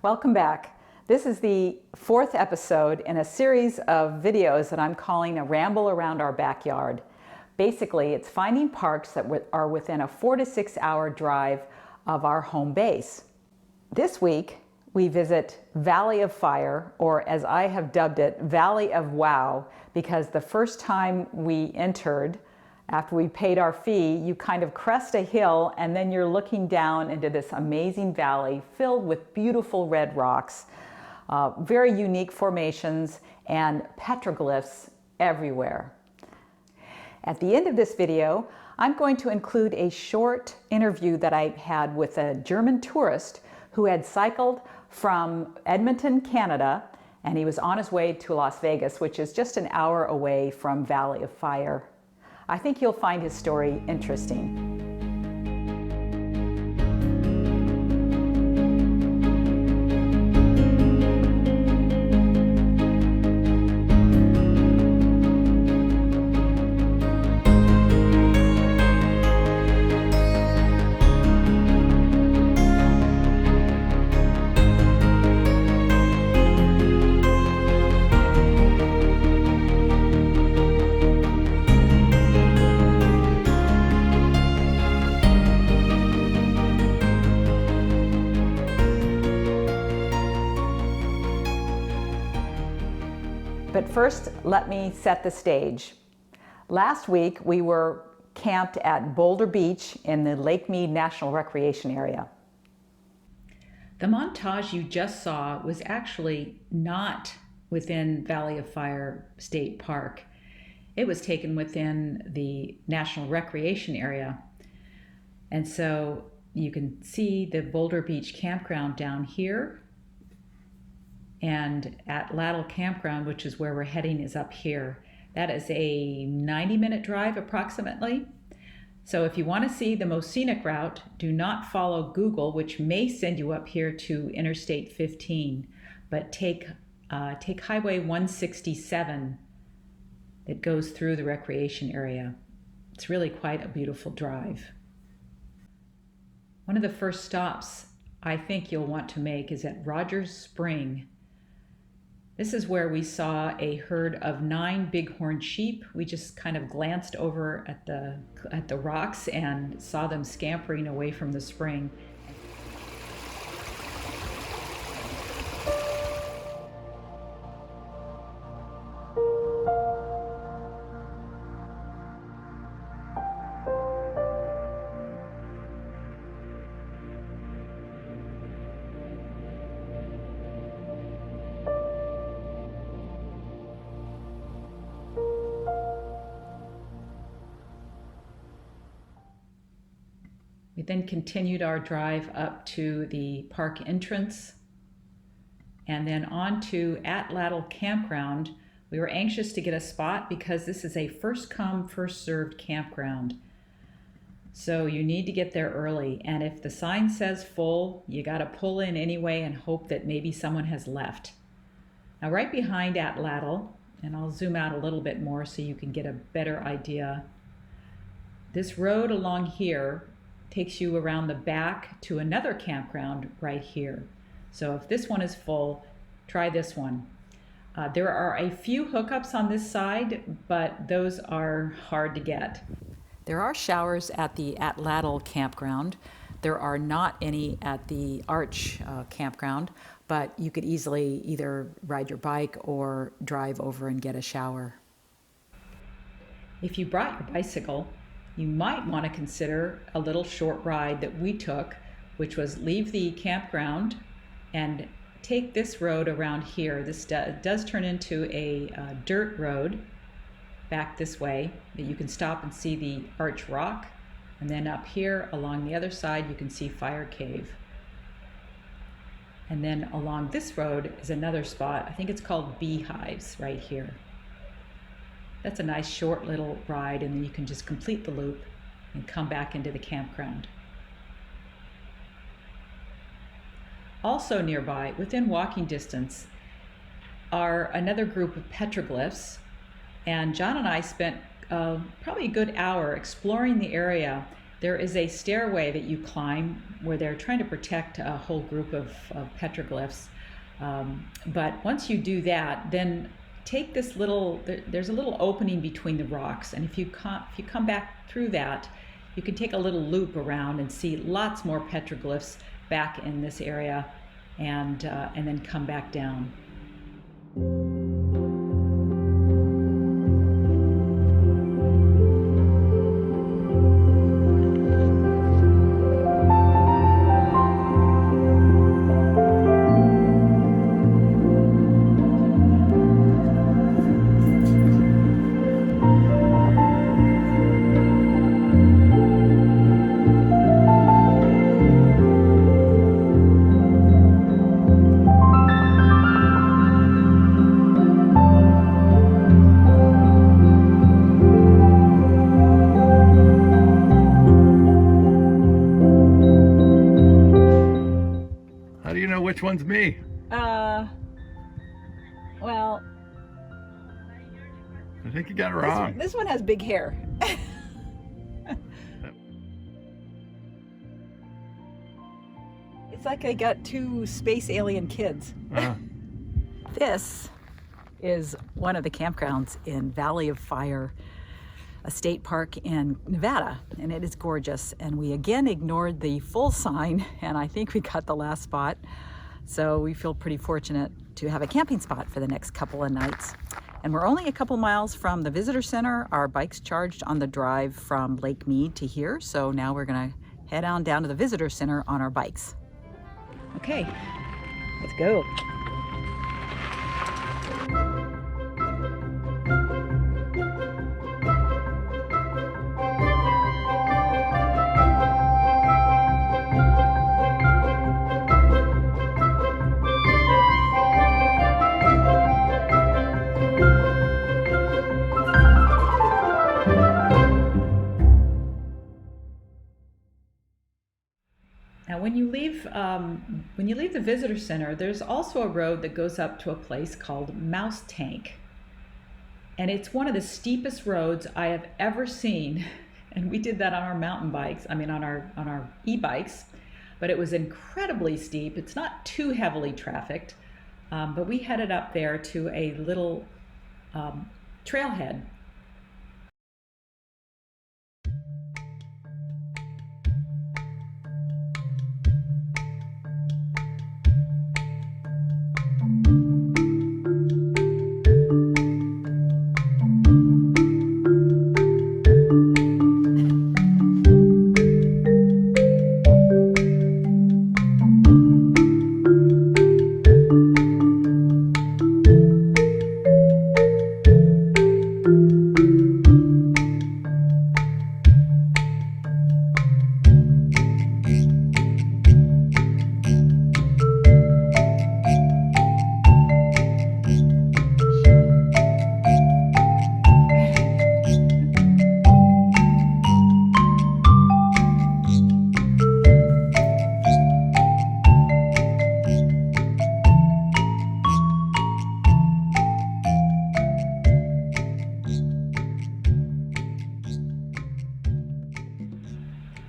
Welcome back. This is the fourth episode in a series of videos that I'm calling a ramble around our backyard. Basically, it's finding parks that are within a 4 to 6 hour drive of our home base. This week, we visit Valley of Fire, or as I have dubbed it, Valley of Wow, because the first time we entered, after we paid our fee, you kind of crest a hill and then you're looking down into this amazing valley filled with beautiful red rocks, very unique formations and petroglyphs everywhere. At the end of this video, I'm going to include a short interview that I had with a German tourist who had cycled from Edmonton, Canada, and he was on his way to Las Vegas, which is just an hour away from Valley of Fire. I think you'll find his story interesting. But first, let me set the stage. Last week, we were camped at Boulder Beach in the Lake Mead National Recreation Area. The montage you just saw was actually not within Valley of Fire State Park. It was taken within the National Recreation Area. And so you can see the Boulder Beach Campground down here. And Atlatl Campground, which is where we're heading, is up here. That is a 90-minute drive approximately. So if you want to see the most scenic route, do not follow Google, which may send you up here to Interstate 15, but take Highway 167 that goes through the recreation area. It's really quite a beautiful drive. One of the first stops I think you'll want to make is at Rodgers Spring. This is where we saw a herd of 9 bighorn sheep. We just kind of glanced over at the rocks and saw them scampering away from the spring. We then continued our drive up to the park entrance and then on to Atlatl Campground. We were anxious to get a spot because this is a first come, first served campground. So you need to get there early. And if the sign says full, you got to pull in anyway and hope that maybe someone has left. Now right behind Atlatl, and I'll zoom out a little bit more so you can get a better idea. This road along here takes you around the back to another campground right here. So if this one is full, try this one. There are a few hookups on this side, but those are hard to get. There are showers at the Atlatl Campground. There are not any at the Arch Campground, but you could easily either ride your bike or drive over and get a shower. If you brought your bicycle, you might want to consider a little short ride that we took, which was leave the campground and take this road around here. This does turn into a dirt road back this way that you can stop and see the Arch Rock. And then up here along the other side, you can see Fire Cave. And then along this road is another spot. I think it's called Beehives right here. That's a nice short little ride, and then you can just complete the loop and come back into the campground. Also nearby, within walking distance, are another group of petroglyphs, and John and I spent probably a good hour exploring the area There is a stairway that you climb where they're trying to protect a whole group of petroglyphs. But once you do that, then take this little, there's a little opening between the rocks, and if you come back through that, you can take a little loop around and see lots more petroglyphs back in this area, and then come back down. Which one's me? Well, I think you got it wrong. This one has big hair. It's like I got two space alien kids. This is one of the campgrounds in Valley of Fire, a state park in Nevada, and it is gorgeous. And we again ignored the full sign, and I think we got the last spot. So we feel pretty fortunate to have a camping spot for the next couple of nights. And we're only a couple miles from the visitor center. Our bikes charged on the drive from Lake Mead to here. So now we're gonna head on down to the visitor center on our bikes. Okay, let's go. Now, when you leave the visitor center, there's also a road that goes up to a place called Mouse Tank, and it's one of the steepest roads I have ever seen. And we did that on our mountain bikes. I mean, on our e-bikes, but it was incredibly steep. It's not too heavily trafficked, but we headed up there to a little trailhead.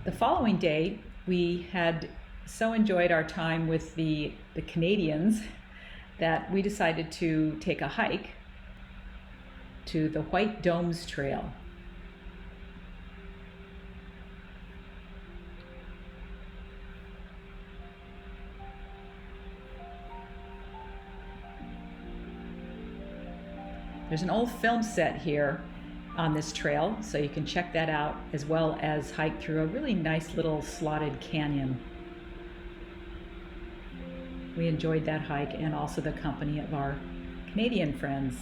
The following day, we had so enjoyed our time with the Canadians that we decided to take a hike to the White Domes Trail. There's an old film set here on this trail, so you can check that out, as well as hike through a really nice little slotted canyon. We enjoyed that hike and also the company of our Canadian friends.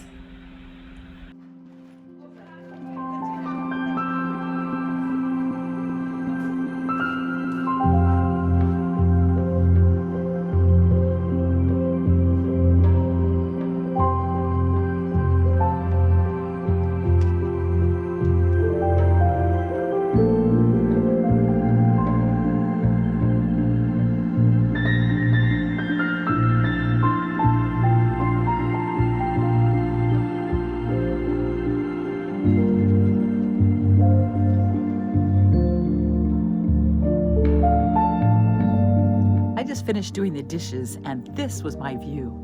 just finished doing the dishes, and this was my view.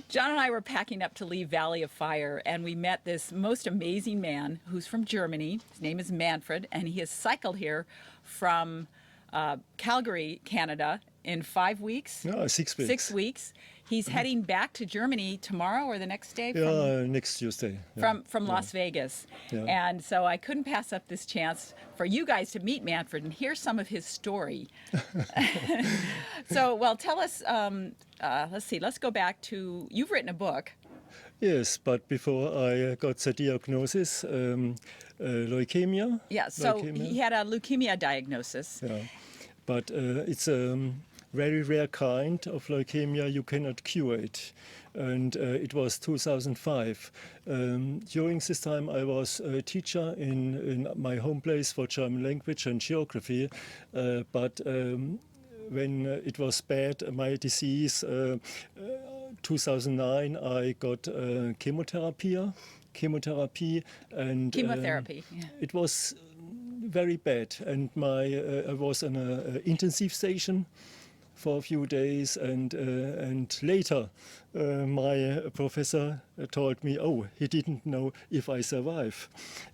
John and I were packing up to leave Valley of Fire, and we met this most amazing man who's from Germany. His name is Manfred, and he has cycled here from Calgary, Canada, in 5 weeks. No, 6 weeks. 6 weeks. He's heading back to Germany tomorrow or the next day. Next Tuesday. From Las Vegas. Yeah. And so I couldn't pass up this chance for you guys to meet Manfred and hear some of his story. So, well, tell us, let's go back to, you've written a book. Yes, but before I got the diagnosis, leukemia. Yeah, so he had a leukemia diagnosis. Yeah, but it's a very rare kind of leukemia. You cannot cure it. And it was 2005. During this time, I was a teacher in my home place for German language and geography. But when it was bad, my disease, 2009, I got chemotherapy, and Chemotherapy. it was very bad. And I was on an intensive station for a few days, and later my professor told me, oh, he didn't know if I survive.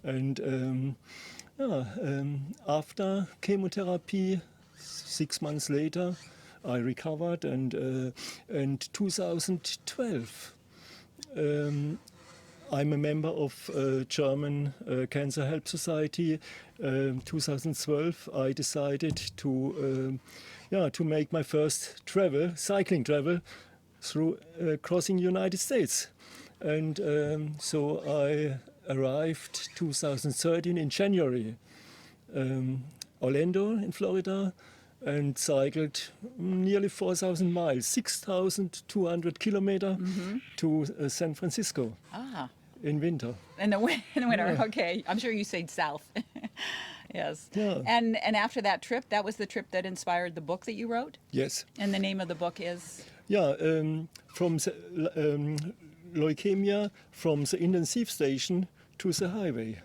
And after chemotherapy, 6 months later, I recovered, and 2012, I'm a member of German Cancer Help Society. 2012, I decided to make my first cycling travel through crossing United States. And so I arrived 2013 in January, Orlando in Florida, and cycled nearly 4,000 miles, 6,200 kilometers to San Francisco in winter. In the winter, yeah. Okay. I'm sure you stayed south. Yes. Yeah. And after that trip, that was the trip that inspired the book that you wrote? Yes. And the name of the book is? Yeah, from the, leukemia, from the intensive station to the highway.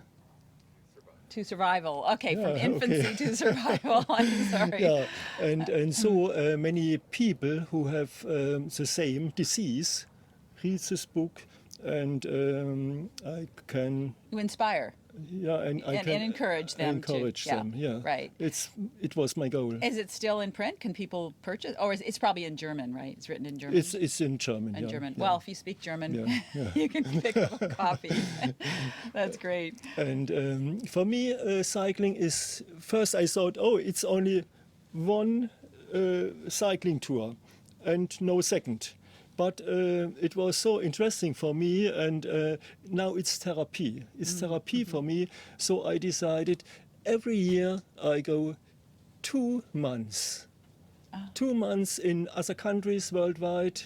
To survival. Okay, from infancy to survival. I'm sorry. Yeah, and so many people who have the same disease read this book, and I can. You inspire. Yeah, and I can encourage them. Encourage them. Yeah. Right. It was my goal. Is it still in print? Can people purchase? Or it's probably in German, right? It's written in German. It's in German. In yeah, German. Yeah. Well, if you speak German, you can pick up a copy. That's great. And for me, cycling is first. I thought, oh, it's only one cycling tour, and no second. But it was so interesting for me, and now it's therapy. It's therapy for me. So I decided every year I go 2 months. 2 months in other countries worldwide,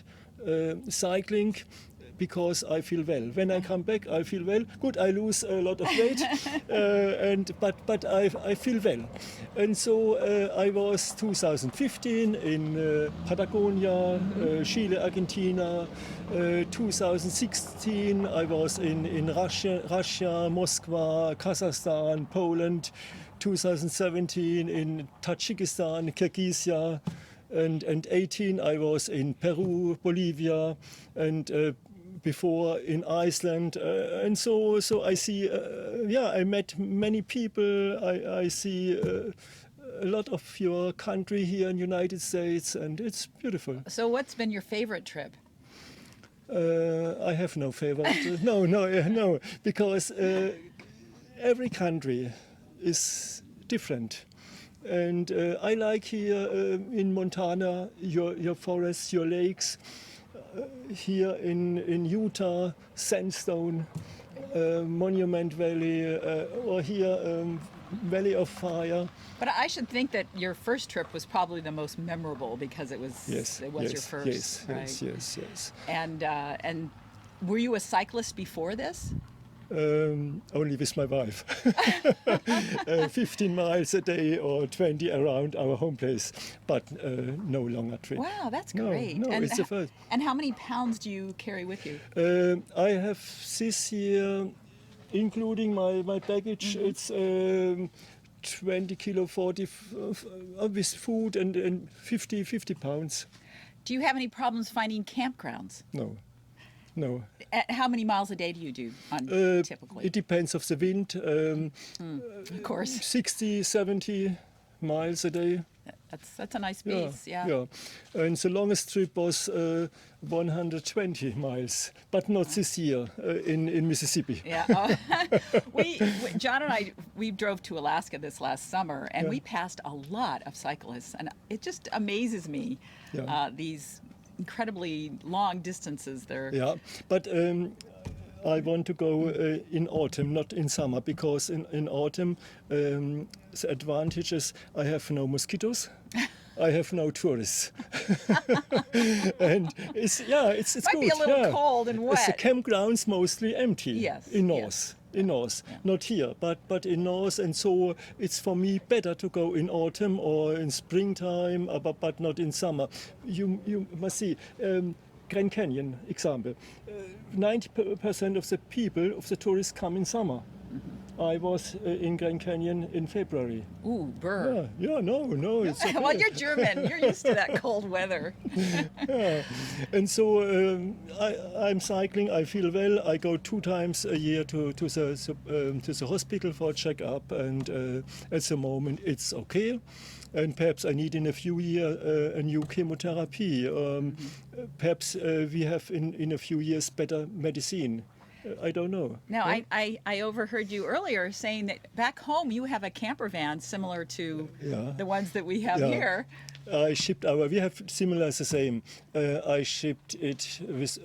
cycling, because I feel well. When I come back, I feel well. Good, I lose a lot of weight, but I feel well. And so I was 2015 in Patagonia, Chile, Argentina. 2016 I was in Russia, Moscow, Kazakhstan, Poland. 2017 in Tajikistan, Kyrgyzstan. And 18 I was in Peru, Bolivia, and before in Iceland, and so I see. I met many people. I see a lot of your country here in the United States, and it's beautiful. So, what's been your favorite trip? I have no favorite. No, because every country is different. And I like here in Montana your forests, your lakes. Here in Utah, sandstone, Monument Valley, or here Valley of Fire. But I should think that your first trip was probably the most memorable because it was your first. Yes. And were you a cyclist before this? Only with my wife. 15 miles a day or 20 around our home place, but no longer trip. Wow, that's No, great. no, and, it's the first. and how many pounds do you carry with you? I have this year, including my baggage, it's 20 kilo, 40 with food and 50 pounds. Do you have any problems finding campgrounds? No. How many miles a day do you do typically? It depends of the wind. Of course. 60, 70 miles a day. That's a nice pace, yeah. Yeah. And the longest trip was 120 miles, but not this year in Mississippi. Yeah. John and I, we drove to Alaska this last summer, and we passed a lot of cyclists, and it just amazes me, these incredibly long distances there. Yeah, but I want to go in autumn, not in summer, because in autumn the advantages, I have no mosquitoes. I have no tourists, and it's Might good. be a little cold and wet. The campgrounds mostly empty. Yes, in north. yes. In north, not here, but in north, and so it's for me better to go in autumn or in springtime, but not in summer. You must see. Grand Canyon example. 90% of the people, of the tourists, come in summer. I was in Grand Canyon in February. Ooh, burr. No, it's okay. Well, you're German. You're used to that cold weather. Yeah. And so I'm cycling. I feel well. I go 2 times a year to the hospital for a checkup, and at the moment it's okay. And perhaps I need in a few years a new chemotherapy. Perhaps we have in a few years better medicine. I don't know. Now, I overheard you earlier saying that back home you have a camper van similar to the ones that we have here. I shipped we have similar the same. I shipped it with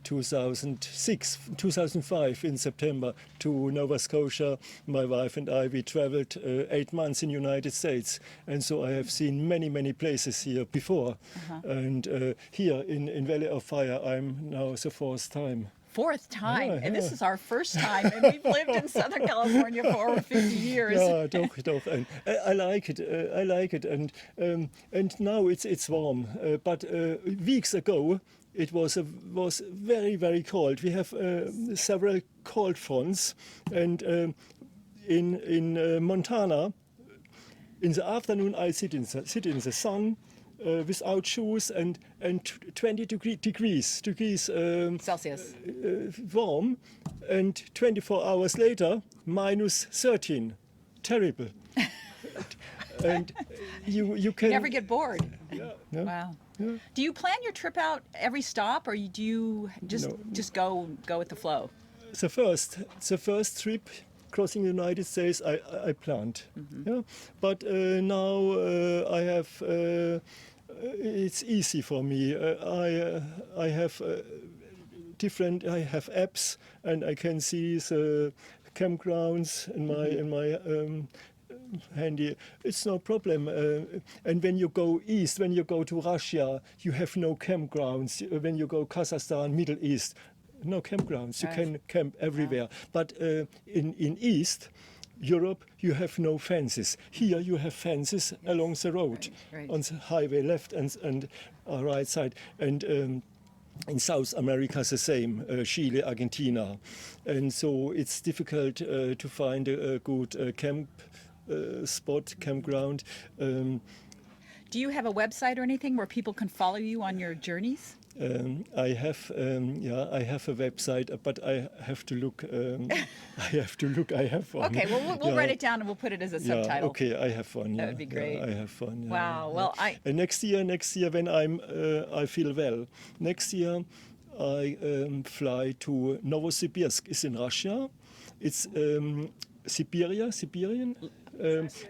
2005 in September to Nova Scotia. My wife and I, we traveled 8 months in United States. And so I have seen many places here before. And here in Valley of Fire, I'm now the 4th time. 4th time, and this is our first time, and we've lived in Southern California for over 50 years. Yeah, doch. And I like it. And now it's warm. But weeks ago, it was very cold. We have several cold fronts, and in Montana, in the afternoon, I sit in the sun. Without shoes and 20 degrees Celsius warm, and 24 hours later minus 13. Terrible. And you can never get bored. Yeah. Wow. Yeah. Do you plan your trip out every stop, or do you just go with the flow? The first trip crossing the United States, I planned. Yeah, but now I have. It's easy for me. I have I have apps, and I can see the campgrounds in my handy. It's no problem. And when you go east, when you go to Russia, you have no campgrounds. When you go Kazakhstan, Middle East, no campgrounds. You can camp everywhere. But in East Europe, you have no fences. Here you have fences along the road, on the highway left and right side. And in South America, the same, Chile, Argentina. And so it's difficult to find a good campground. Do you have a website or anything where people can follow you on your journeys? I have a website, but I have to look. I have one. Okay, well, we'll write it down and we'll put it as a subtitle. Yeah, okay, I have one. That would be great. I have one. Yeah, wow. Well, next year when I feel well, next year I fly to Novosibirsk. It's in Russia. It's Siberian.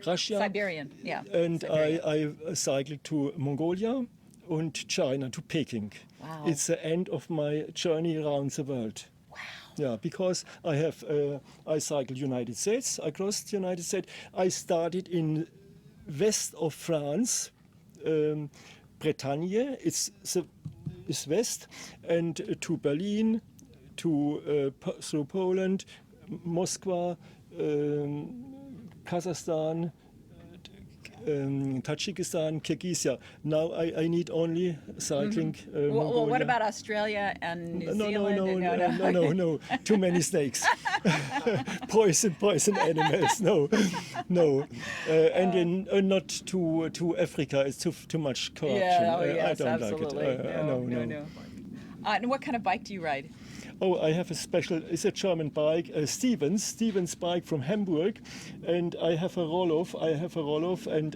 Russia. Siberian, yeah. And Siberian. I cycle to Mongolia and China, to Peking. Wow. It's the end of my journey around the world. Wow. Yeah, because I cycled United States. I crossed the United States. I started in west of France, Bretagne. It's west, and to Berlin, through Poland, Moscow, Kazakhstan, Tajikistan, Kyrgyzstan. Now I need only cycling. Well, what about Australia and New Zealand? No. Too many snakes. poison animals. No. And then, not to Africa. It's too much corruption. Yes, I don't absolutely. like it. No. And what kind of bike do you ride? Oh, I have a special, it's a German bike, Stevens bike from Hamburg, and I have a roll-off, and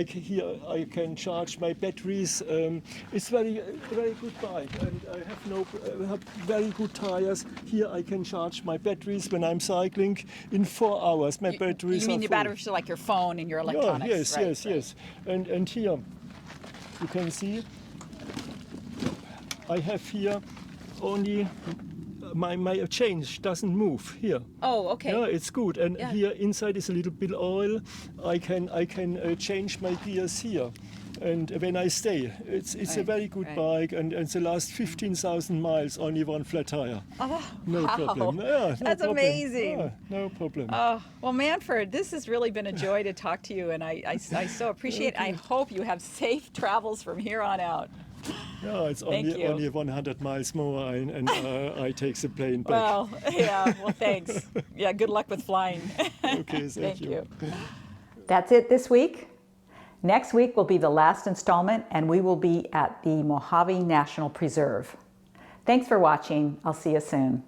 here I can charge my batteries. It's very good bike, and I have very good tires. Here I can charge my batteries when I'm cycling in 4 hours. My batteries You mean are your full. batteries are like your phone and your electronics? Yes. And here, you can see, I have here only my change doesn't move here. Oh, okay. Yeah, it's good. And here inside is a little bit oil. I can change my gears here. And when I stay, it's a very good bike. And the last 15,000 miles, only one flat tire. Oh, no wow. problem. Yeah, That's amazing. amazing. No problem. Oh, well, Manfred, this has really been a joy to talk to you, and I so appreciate it. I hope you have safe travels from here on out. Yeah, it's only 100 miles more, and I take the plane back. Well, thanks. Yeah, good luck with flying. Okay, thank you. That's it this week. Next week will be the last installment, and we will be at the Mojave National Preserve. Thanks for watching. I'll see you soon.